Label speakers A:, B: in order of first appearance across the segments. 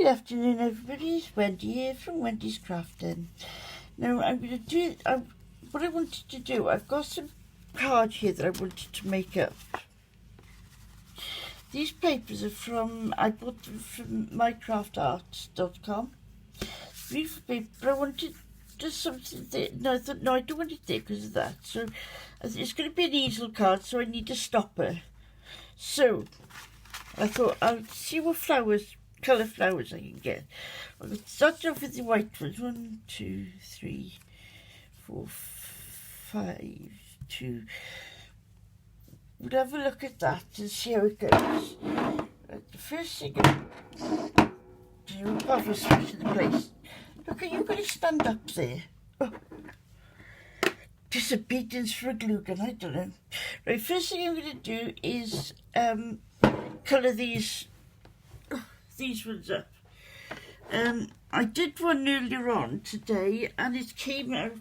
A: afternoon, everybody. It's Wendy here from Wendy's Crafting. Now, I'm going to do what I wanted to do. I've got some cards here that I wanted to make up. These papers are from, I bought them from mycraftarts.com. Beautiful paper, but I wanted just something there. No, I thought, no, I don't want it there because of that. So, it's going to be an easel card, so I need a stopper. So, I thought I'll see what colour flowers I can get. I'll start off with the white ones. 1, 2, 3, 4, 5, 2. We'll have a look at that and see how it goes. Right, the first thing I'm do, apart from switching the place. Look, are you going to stand up there? Oh. Disobedience for a glue gun, I don't know. Right, first thing I'm going to do is colour these ones up. I did one earlier on today and it came out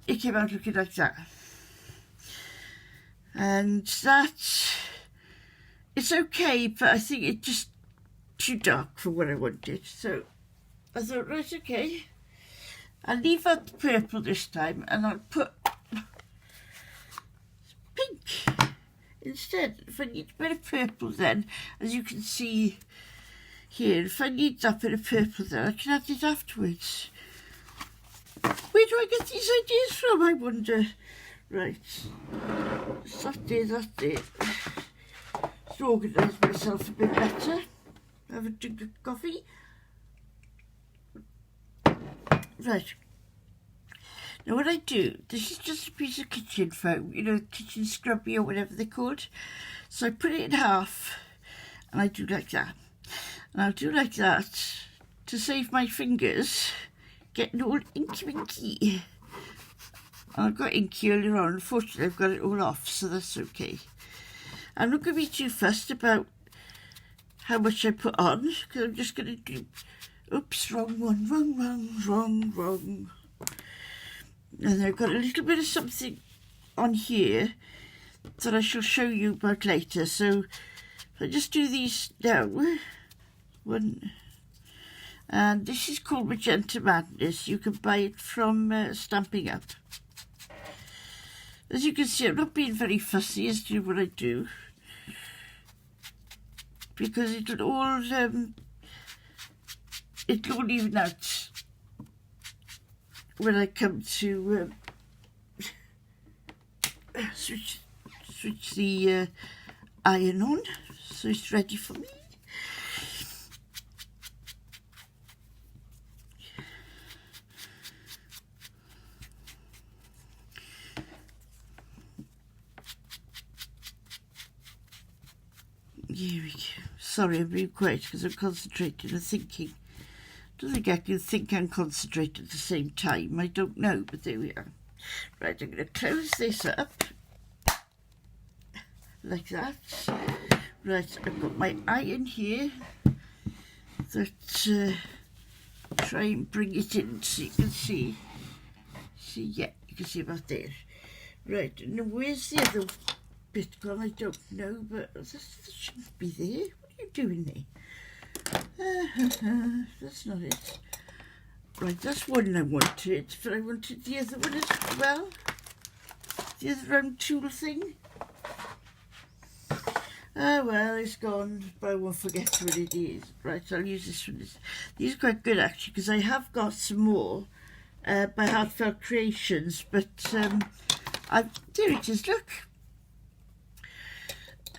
A: looking like that, and that it's okay, but I think it's just too dark for what I wanted, so I thought, right, okay, I'll leave out the purple this time and I'll put pink instead. If I need a bit of purple, then, as you can see here, if I need that bit of purple, then I can add it afterwards. Where do I get these ideas from, I wonder? Right, that's it. To organise myself a bit better. Have a drink of coffee. Right. Now what I do, this is just a piece of kitchen foam, you know, kitchen scrubby or whatever they're called. So I put it in half and I do like that. And I'll do like that to save my fingers getting all inky winky. I got inky earlier on, unfortunately I've got it all off, so that's okay. I'm not going to be too fussed about how much I put on, because I'm just going to do, oops, wrong one, wrong. And I've got a little bit of something on here that I shall show you about later. So if I just do these now, one, and this is called Magenta Madness. You can buy it from Stamping Up. As you can see, I'm not being very fussy as to what I do, because it'll all even out when I come to switch the iron on, so it's ready for me. Here we go. Sorry, I'm being quiet because I'm concentrating and thinking. I don't think I can think and concentrate at the same time. I don't know, but there we are. Right, I'm going to close this up like that. Right, I've got my iron here that try and bring it in so you can see. See, yeah, you can see about there. Right, now where's the other bit gone? I don't know, but that shouldn't be there. What are you doing there? That's not it. Right, that's one I wanted, but I wanted the other one as well. The other round tool thing. Oh well, it's gone, but I won't forget what it is. Right, I'll use this one. These are quite good actually, because I have got some more by Heartfelt Creations, but there it is, look.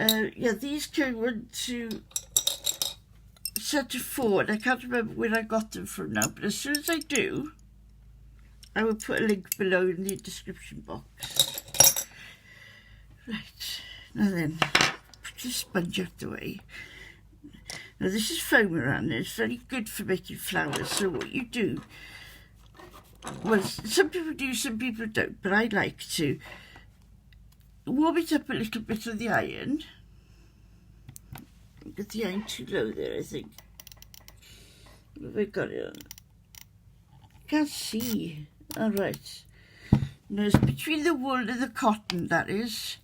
A: Yeah, these came into set of 4, and I can't remember where I got them from now, but as soon as I do, I will put a link below in the description box. Right, now then, put the sponge out the way. Now this is Foamiran, and it's very good for making flowers, so what you do, well, some people do, some people don't, but I like to warm it up a little bit on the iron. Get the iron too low there, I think. Where have I got it on? Can't see. All right. No, it's between the wool and the cotton, that is.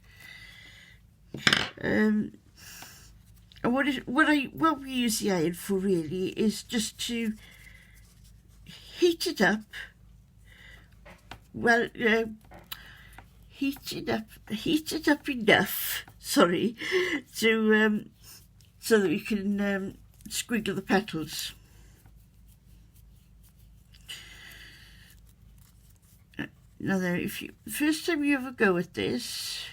A: what we use the iron for really is just to heat it up. Well, heat it up enough. Sorry, to so that we can squiggle the petals. Now then, the first time you ever go at this,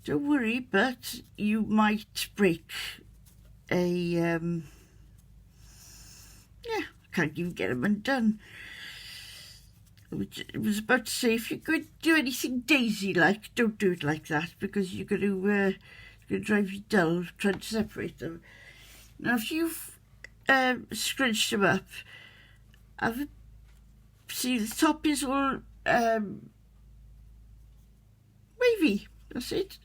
A: don't worry, but you might break a, can't even get them undone. I was about to say, if you're going to do anything daisy-like, don't do it like that, because you're going to drive you dull trying to separate them. Now, if you've scrunched them up, see the top is all wavy, that's it.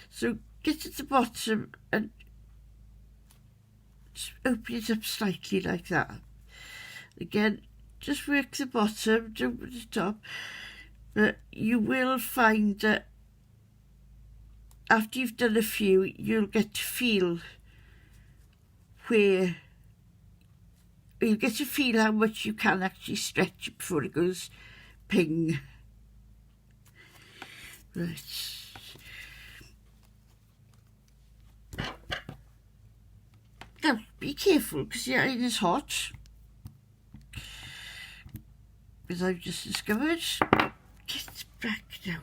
A: So get to the bottom and just open it up slightly like that. Again, just work the bottom, don't put the top. But you will find that after you've done a few, you'll get to feel where you get to feel how much you can actually stretch it before it goes ping. Right. Now, be careful because the iron is hot. As I've just discovered. Get back now.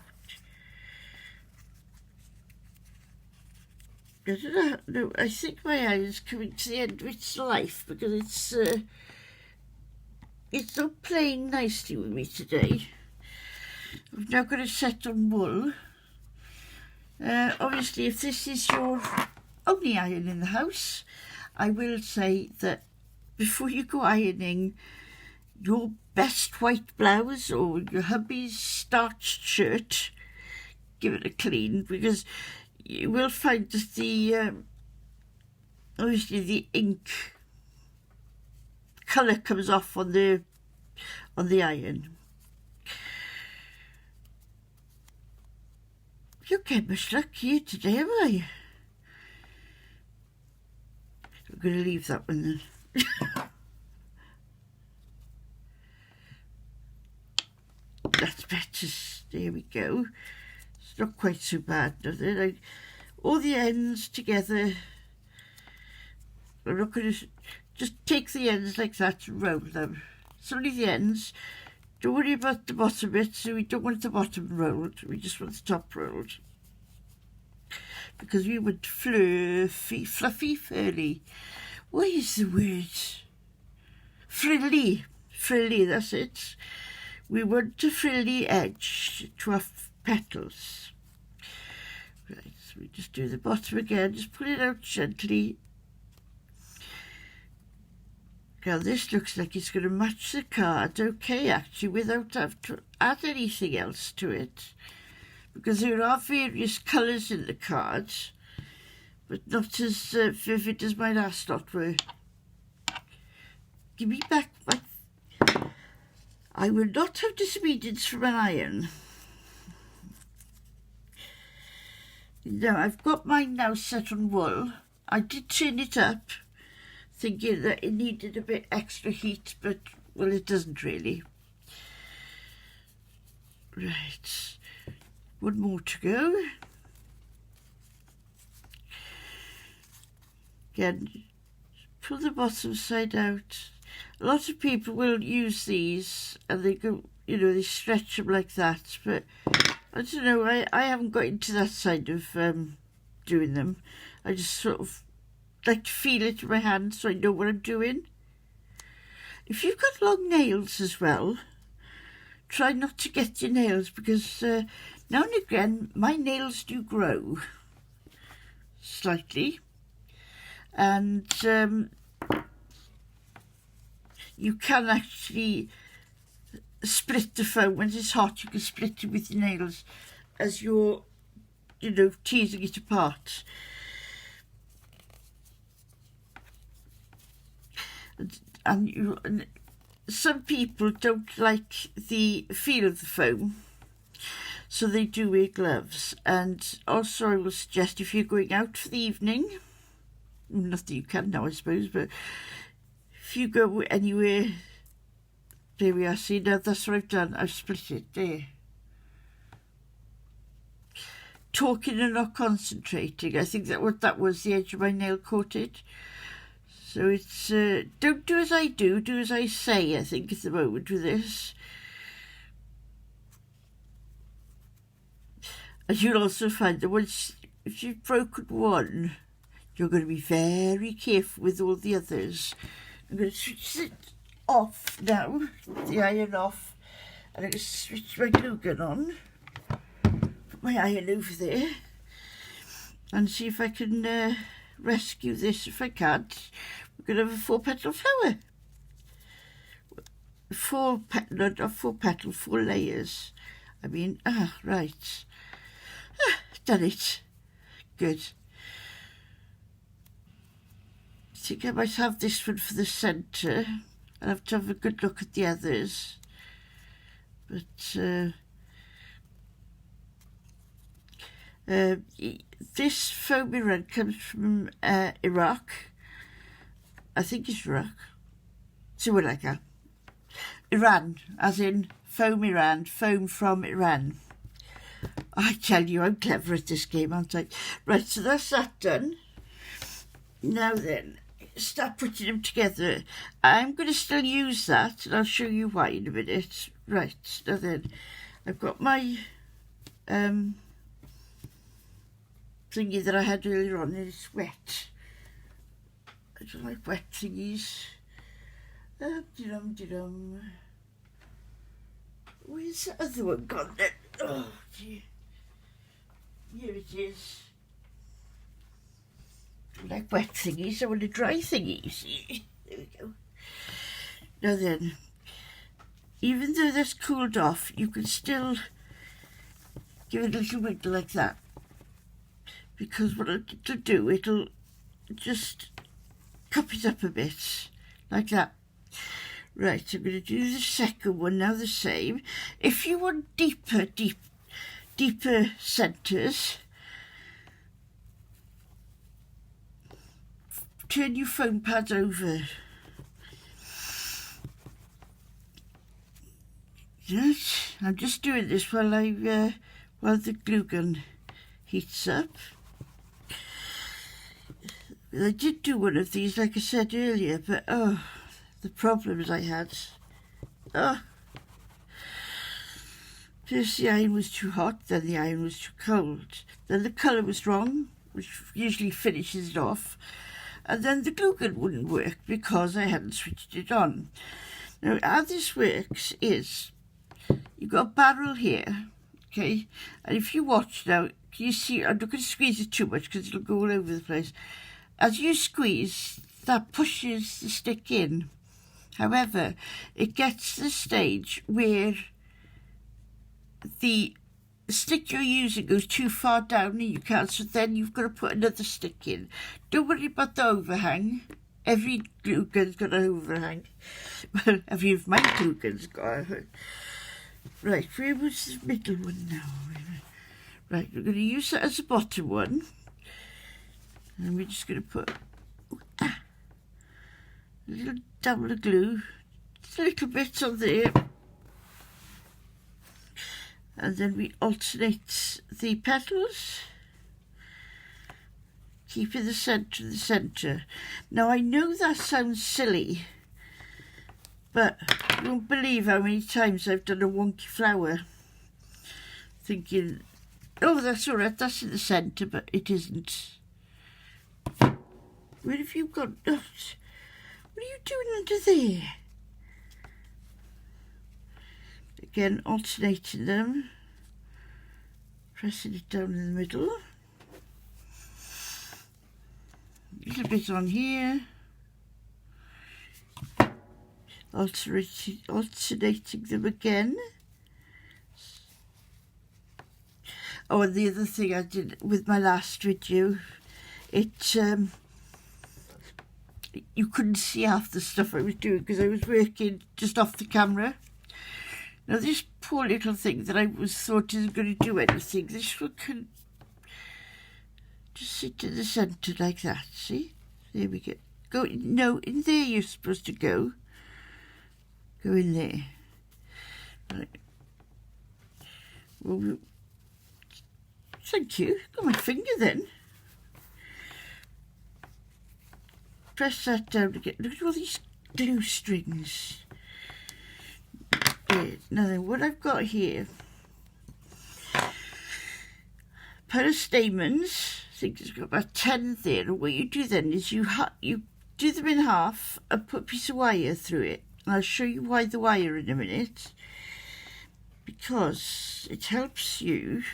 A: I don't know. No, I think my iron's coming to the end of its life because it's not playing nicely with me today. I've now got to set on wool. Obviously, if this is your only iron in the house, I will say that before you go ironing your best white blouse or your hubby's starched shirt, give it a clean, because you will find that the obviously the ink colour comes off on the iron. You get much luck here today, have I? I'm going to leave that one then. That's better. There we go. It's not quite so bad, is it? Like, all the ends together. I'm not going to just take the ends like that and roll them. It's only the ends. Don't worry about the bottom bit. So we don't want the bottom rolled. We just want the top rolled. Because we want fluffy, furly. What is the word? Frilly. Frilly, that's it. We want a frilly edge to our petals. Right, so we just do the bottom again. Just pull it out gently. Now this looks like it's going to match the card, okay, actually, without having to add anything else to it. Because there are various colours in the cards, but not as vivid as my last lot were. Give me back my... I will not have disobedience from an iron. Now, I've got mine now set on wool. I did turn it up, thinking that it needed a bit extra heat, but, well, it doesn't really. Right. One more to go. Again, pull the bottom side out. A lot of people will use these and they go, they stretch them like that, but I don't know, I haven't got into that side of doing them. I just sort of like to feel it in my hand so I know what I'm doing. If you've got long nails as well, try not to get your nails, because now and again my nails do grow slightly, and you can actually split the foam. When it's hot, you can split it with your nails as you're, teasing it apart. And some people don't like the feel of the foam, so they do wear gloves. And also I will suggest, if you're going out for the evening, Not that you can now, I suppose, but if you go anywhere, there we are, see, now that's what I've done, I've split it, there. Talking and not concentrating, I think that was the edge of my nail caught it. So it's, don't do as I do as I say, I think, at the moment with this. And you'll also find that if you've broken one, you're going to be very careful with all the others. I'm going to switch it off now, the iron off, and I'm going to switch my glue gun on, put my iron over there, and see if I can rescue this. If I can't, we're going to have a 4-petal flower. 4 layers. I mean, right. Done it. Good. I think I might have this one for the centre. I'll have to have a good look at the others. But this Foamiran comes from Iraq. I think it's Iraq. Somewhere like that. Iran, as in Foamiran, foam from Iran. I tell you, I'm clever at this game, aren't I? Right, so that's that done. Now then, start putting them together. I'm going to still use that, and I'll show you why in a minute. Right, now then, I've got my thingy that I had earlier on, and it's wet. I don't like wet thingies. Where's the other one gone then? Oh, dear. Here it is. I like wet thingies, I want a dry thingy, see? There we go. Now then, even though that's cooled off, you can still give it a little wiggle like that. Because what it'll do, it'll just cup it up a bit, like that. Right, I'm going to do the second one now the same. If you want deeper centres, turn your foam pad over. Yes, I'm just doing this while the glue gun heats up. I did do one of these, like I said earlier, but the problems I had. First the iron was too hot, then the iron was too cold. Then the colour was wrong, which usually finishes it off. And then the glue gun wouldn't work because I hadn't switched it on. Now, how this works is, you've got a barrel here, okay? And if you watch now, can you see, I'm not going to squeeze it too much because it'll go all over the place. As you squeeze, that pushes the stick in. However, it gets to the stage where the stick you're using goes too far down and you can't, so then you've got to put another stick in. Don't worry about the overhang. Every glue gun's got an overhang. Well, every of my glue gun's got a... Right, where was the middle one now? Right, we're going to use that as the bottom one. And we're just going to put a little double of glue, just a little bit on there. And then we alternate the petals, keeping the centre. Now I know that sounds silly, but you won't believe how many times I've done a wonky flower, thinking, oh, that's all right, that's in the centre, but it isn't. Where have you gone? Oh, what are you doing under there? Again, alternating them, pressing it down in the middle. A little bit on here. Alternating them again. Oh, and the other thing I did with my last video, you couldn't see half the stuff I was doing because I was working just off the camera. Now this poor little thing that I thought isn't going to do anything, this one can just sit in the centre like that, see? There we go. Go, no, in there you're supposed to go. Go in there. Right. Well, thank you. Got my finger then. Press that down again. Look at all these glue strings. There. Now then, what I've got here, pair of stamens. I think there's got about 10 there. And what you do then is you do them in half and put a piece of wire through it. And I'll show you why the wire in a minute. Because it helps you.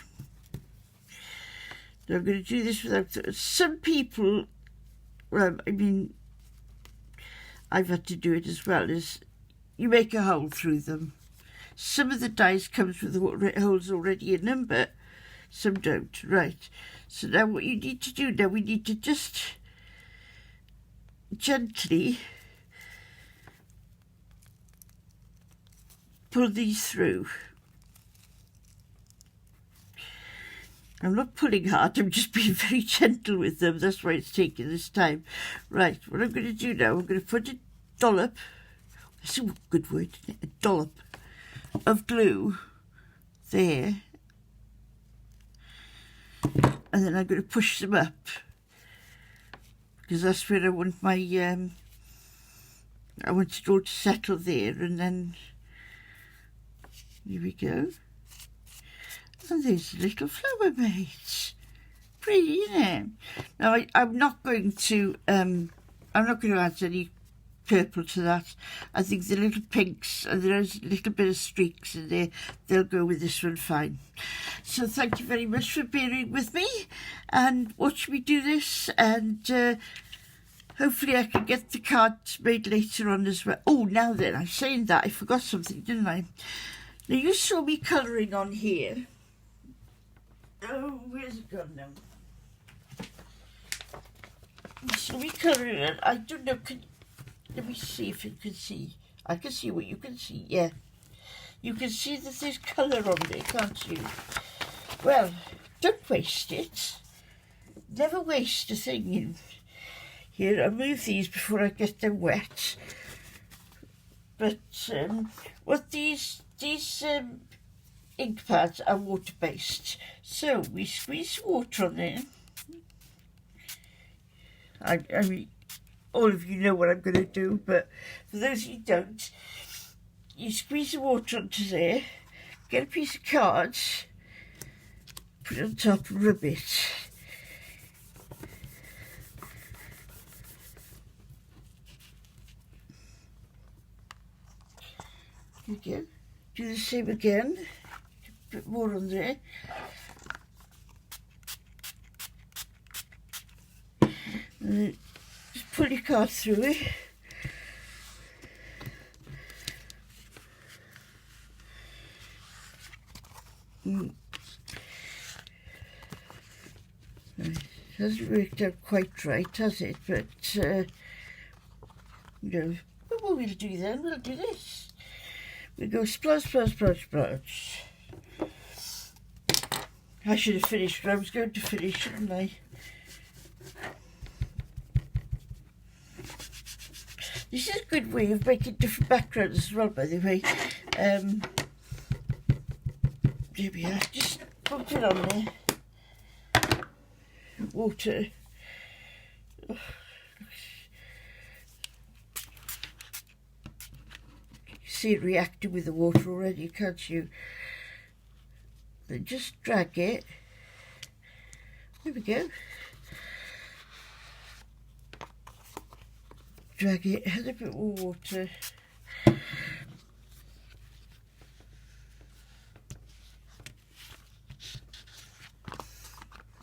A: Now I'm going to do this without... Some people... Well, I mean, I've had to do it as well, is you make a hole through them. Some of the dies comes with holes already in them, but some don't. Right. So now what you need to do, now we need to just gently pull these through. I'm not pulling hard, I'm just being very gentle with them. That's why it's taking this time. Right, what I'm going to do now, I'm going to put a dollop, that's a good word, isn't it? A dollop of glue there. And then I'm going to push them up. Because that's where I want my, I want it all to settle there. And then, here we go. And there's a little flower mates. Pretty, isn't it? Now I'm not going to add any purple to that. I think the little pinks and there's a little bit of streaks in there, they'll go with this one fine. So thank you very much for bearing with me and watch me do this, and hopefully I can get the cards made later on as well. Oh, now then, I'm saying that, I forgot something, didn't I? Now you saw me colouring on here. Oh, where's it gone now? So we colour it. I don't know. Let me see if you can see. I can see what you can see. Yeah, you can see that there's colour on there, can't you? Well, don't waste it. Never waste a thing. In here, I'll move these before I get them wet. But what these ink pads are water-based, so we squeeze water on there. I mean, all of you know what I'm going to do, but for those who don't, you squeeze the water onto there, get a piece of card, put it on top and rub it. Again, do the same again. Bit more on there. And then just pull your card through it. It hasn't worked out quite right, has it? But you know, what we'll do then, we'll do this. We go splash, splash, splash, splash. I should have finished what I was going to finish, shouldn't I? This is a good way of making different backgrounds as well, by the way. There we are. Just put it on there. Water. Oh, you see it reacting with the water already, can't you? Then just drag it. There we go. Drag it, add a bit more water.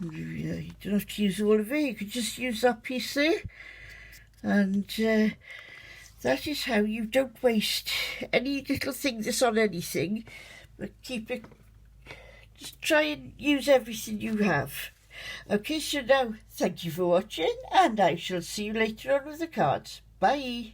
A: Yeah, you don't have to use all of it, you could just use that piece there. And that is how you don't waste any little thing that's on anything, but keep it. Just try and use everything you have. Okay, so now thank you for watching, and I shall see you later on with the cards. Bye.